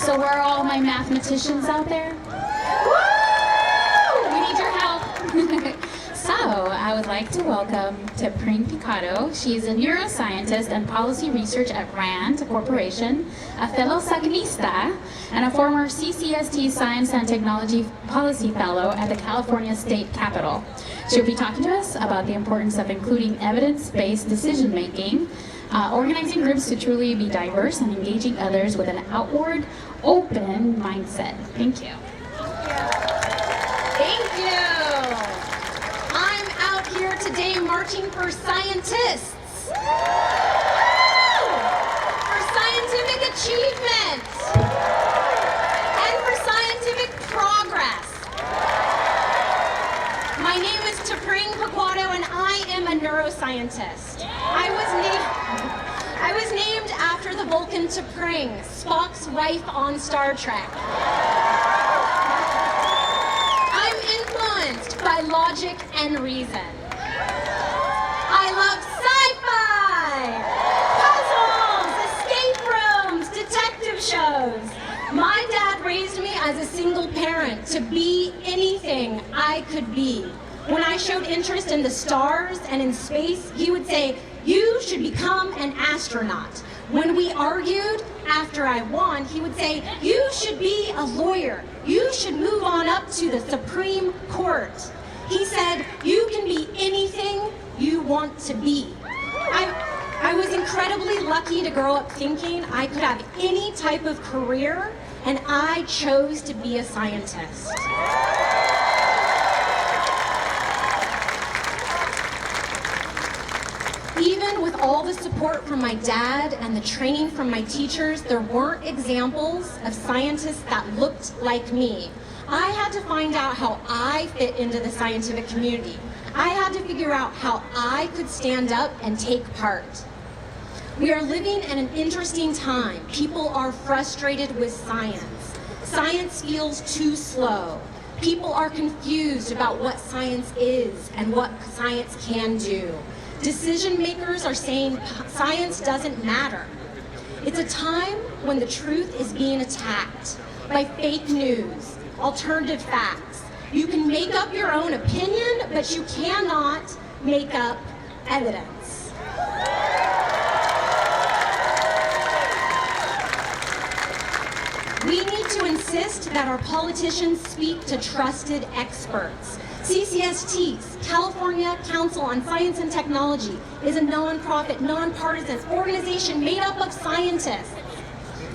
So where are all my mathematicians out there? Woo! We need your help. So I would like to welcome Tepring Piquado. She's a neuroscientist and policy research at RAND Corporation, a fellow Saganista, and a former CCST Science and Technology Policy Fellow at the California State Capitol. She'll be talking to us about the importance of including evidence-based decision-making, organizing groups to truly be diverse, and engaging others with an outward, open mindset. Thank you. Thank you. I'm out here today marching for scientists. For scientific achievement. And for scientific progress. My name is Tepring Piquado and I am a neuroscientist. I was named after the Vulcan Tepring, Spock's wife on Star Trek. I'm influenced by logic and reason. I love sci-fi, puzzles, escape rooms, detective shows. My dad raised me as a single parent to be anything I could be. When I showed interest in the stars and in space, he would say, "You should become an astronaut." When we argued, after I won, he would say, "You should be a lawyer. You should move on up to the Supreme Court." He said, "You can be anything you want to be." I was incredibly lucky to grow up thinking I could have any type of career, and I chose to be a scientist. Even with all the support from my dad and the training from my teachers, there weren't examples of scientists that looked like me. I had to find out how I fit into the scientific community. I had to figure out how I could stand up and take part. We are living in an interesting time. People are frustrated with science. Science feels too slow. People are confused about what science is and what science can do. Decision makers are saying science doesn't matter. It's a time when the truth is being attacked by fake news, alternative facts. You can make up your own opinion, but you cannot make up evidence. We need to insist that our politicians speak to trusted experts. CCST, California Council on Science and Technology, is a nonprofit, nonpartisan organization made up of scientists.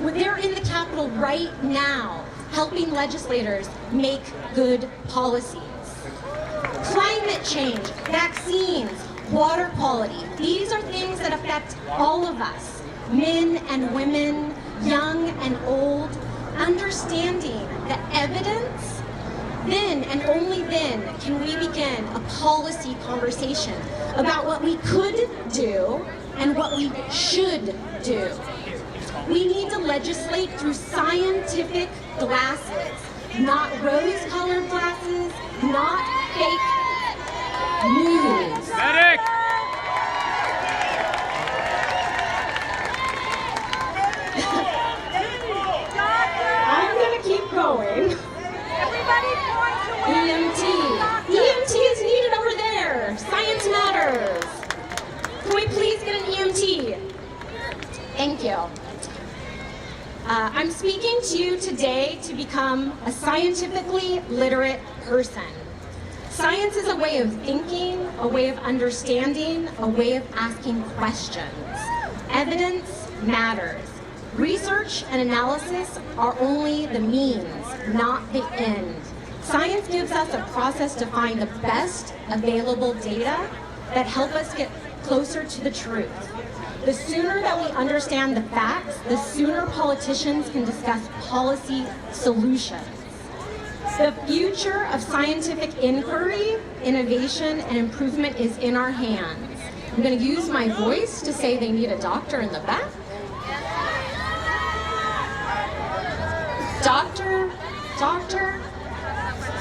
They're in the Capitol right now, helping legislators make good policies. Climate change, vaccines, water quality, these are things that affect all of us, men and women, young and old. Understanding the evidence, then and only then can we begin a policy conversation about what we could do and what we should do. We need to legislate through scientific glasses, not rose-colored glasses, not fake news. Medic! I'm gonna keep going. EMT. EMT is needed over there. Science matters. Can we please get an EMT? Thank you. I'm speaking to you today to become a scientifically literate person. Science is a way of thinking, a way of understanding, a way of asking questions. Evidence matters. Research and analysis are only the means, not the end. Science gives us a process to find the best available data that help us get closer to the truth. The sooner that we understand the facts, the sooner politicians can discuss policy solutions. The future of scientific inquiry, innovation, and improvement is in our hands. I'm going to use my voice to say they need a doctor in the back. Doctor,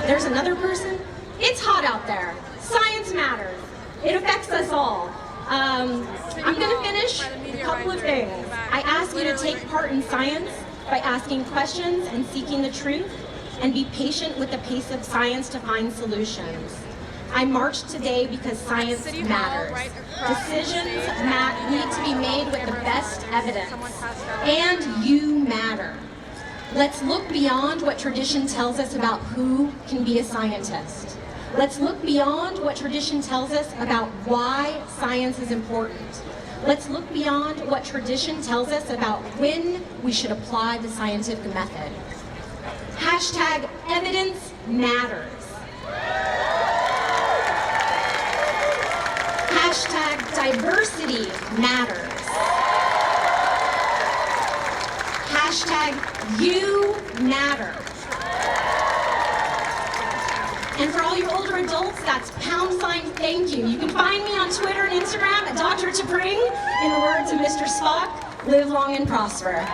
there's another person. It's hot out there. Science matters. It affects us all. I'm going to finish with a couple of things. I ask you to take part in science by asking questions and seeking the truth, and be patient with the pace of science to find solutions. I march today because science matters. Decisions need to be made with the best evidence, and you matter. Let's look beyond what tradition tells us about who can be a scientist. Let's look beyond what tradition tells us about why science is important. Let's look beyond what tradition tells us about when we should apply the scientific method. Hashtag evidence matters. Hashtag diversity matters. Hashtag you matter. And for all you older adults, that's # thank you. You can find me on Twitter and Instagram at Dr. Tepring. In the words of Mr. Spock, live long and prosper.